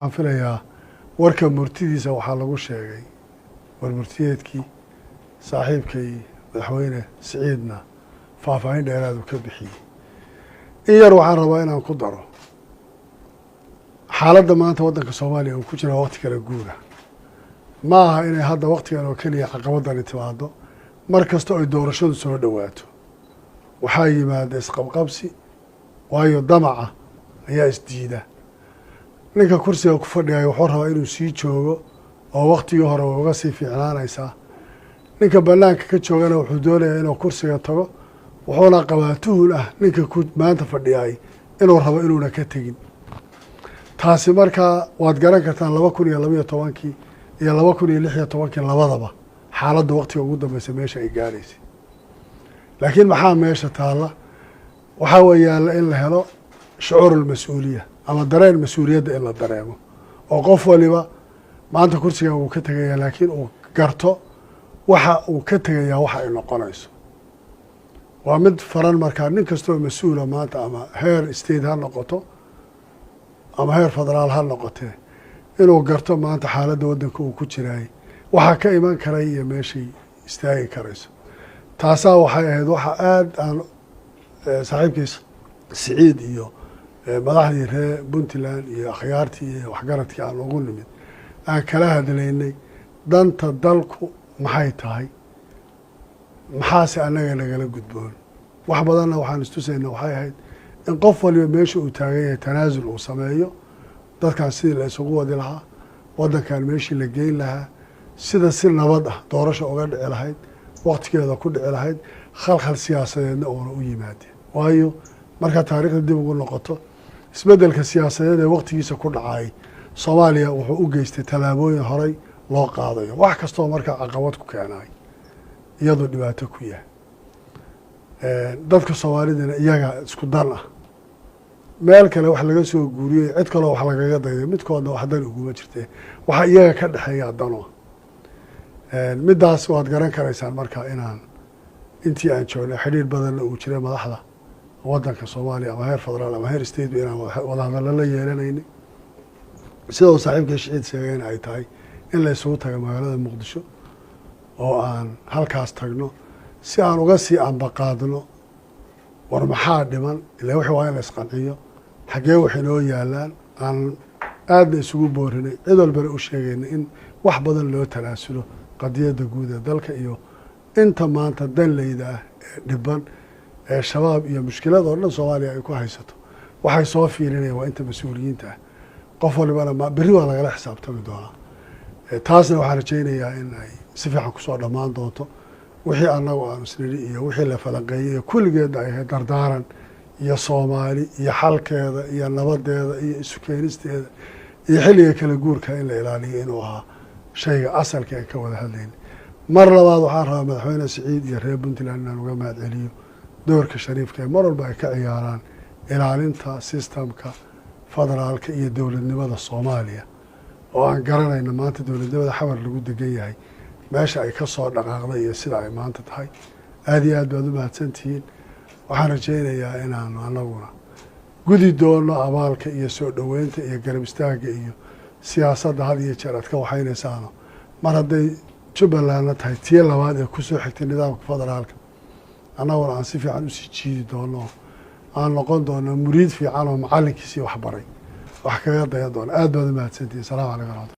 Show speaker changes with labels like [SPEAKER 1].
[SPEAKER 1] waxaan filayaa warka murtidiisa waxaa lagu sheegay war murtiyeedkii saaxiibkay madaxweyne Siciidna faahfaahin dheeraad uu ka bixiyey in yar waxaan rabaa inaan ku daro xaaladda maanta waddanka Soomaaliya uu ku jira waqti kala guura ma aha inay hadda waqtigan oo keliya caqabadani timaado mar kasta ay doorashadu soo dhawaato waxaa yimaada isqabqabsi waayo damaca ayaa isdiida ninka kursiga ku fadhiyay wuxuu rabaa inuu sii joogo oo waqtigii hore way uga sii fiicnaanaysaa ninka bannaanka ka joogana wuxuu doonayaa inuu kursiga tago wuxuuna qabaa tuhul ah ninka maanta fadhiyay inuu rabo inuuna ka tegin taasi markaa waad garan kartaan 2012 iyo 2016 labadaba xaaladda waqtiga ugu dambaysa meesha ay gaaraysay laakiin maxaa meesha taala waxaa weeyaan in la helo shucuurul mas-uuliya ama dareen mas-uuliyadda in la dareemo oo qof waliba maanta kursiga uu ka tegaya laakiin uu garto waxa uu ka tegayaa waxa ay noqonayso waa mid faran markaa nin kastoo mas-uula maanta ama heer state ha noqoto ama heer federaal ha noqotee inuu garto maanta xaaladda waddanka uu ku jiraay waxaa ka iman karay iyo meeshay istaagi karayso taasaa waxay ahayd waxa aad aan saaxiibkiis Siciid iyo madaxdii reer Puntland iyo akhyaartii iyo waxgaradkii aan ugu nimid aan kala hadlaynay danta dalku maxay tahay maxaase annaga nagala gudboon wax badanna waxaan istusaynaa waxay ahayd in qof waliba meesha uu taagan yahay tanaasul uu sameeyo dadkan sidii la isugu wadi lahaa waddankan meeshii la geyn lahaa sida si nabad ah doorasho uga dhici lahayd waqtigeeda ku dhici lahayd khalkhal siyaasadeedna uuna u yimaadeen waayo markaa taariikhda dib ugu noqoto isbeddelka siyaasadeed ee waqtigiisa ku dhacay Soomaaliya wuxuu u geystay tallaabooyin horey loo qaadayo wax kastoo markaa caqabad ku keenay iyadoo dhibaato ku yahay dadka Soomaalidana iyaga isku dan ah meel kale wax laga soo guuriyay cid kale wax lagaga dayay midkoodna wax dan ugu jirtay waxa iyaga ka dhaxeeya dano midaas waad garan karaysaan markaa inaan intii aan joognay xiriir badan uu jiray madaxda waddanka Soomaaliya ama heer federaal ama heer state inaan wada hadallo la yeelanaynay sidoo saaxiibka Siciid sheegay in ay tahay in la isugu tago magaalada Muqdisho oo aan halkaas tagno si aan uga sii ambaqaadno war maxaa dhiman ilaa wixii waa in la isqanciyo xagee wax inoo yaalaan aan aadna isugu boorinay cid walbana u sheegayna in wax badan loo talaasulo qadiyadda guud ee dalka iyo inta maanta danleyda ah ee dhiban ee shabaab iyo mushkilada oo dhan Soomaaliya ay ku haysato waxay soo fiirinayaan waa inta mas-uuliyiinta ah qof walibana berri waa lagala xisaabtami doonaa taasna waxaan rajaynayaa in ay si fiican kusoo dhammaan doonto wixii annagu aan isnidhi iyo wixii la falanqeeyey iyo kulligeedna ay ahayd dardaaran iyo Soomaali iyo xalkeeda iyo nabadeeda iyo isu keenisteeda iyo xilliga kala guurka in la ilaaliyo inuu ahaa shayga asalka ay ka wada hadlayna mar labaad waxaan rabaa madaxweyne Siciid iyo reer Puntland inaan uga mahadceliyo doorka shariifka ee mar walba ay ka ciyaaraan ilaalinta systemka federaalka iyo dowladnimada Soomaaliya oo aan garanayna maanta dowladnimada xawar lagu degan yahay meesha ay ka soo dhaqaaqday iyo sida ay maanta tahay aad iyo aad baad u mahadsantihiin waxaan rajaynayaa inaanu annaguna gudi doono abaalka iyo soo dhoweynta iyo garab istaagga iyo siyaasadda had iyo jeer aad ka waxaynaysaano mar hadday Jubbalandna tahay tii labaad ee kusoo xigtay nidaamka federaalka annaguna aan si fiican usii jiidi doono aan noqon doono muriid fiican oo macallinkiisii wax baray wax kaga dayan doono aad baad u mahadsantihiin salaamu calaykum.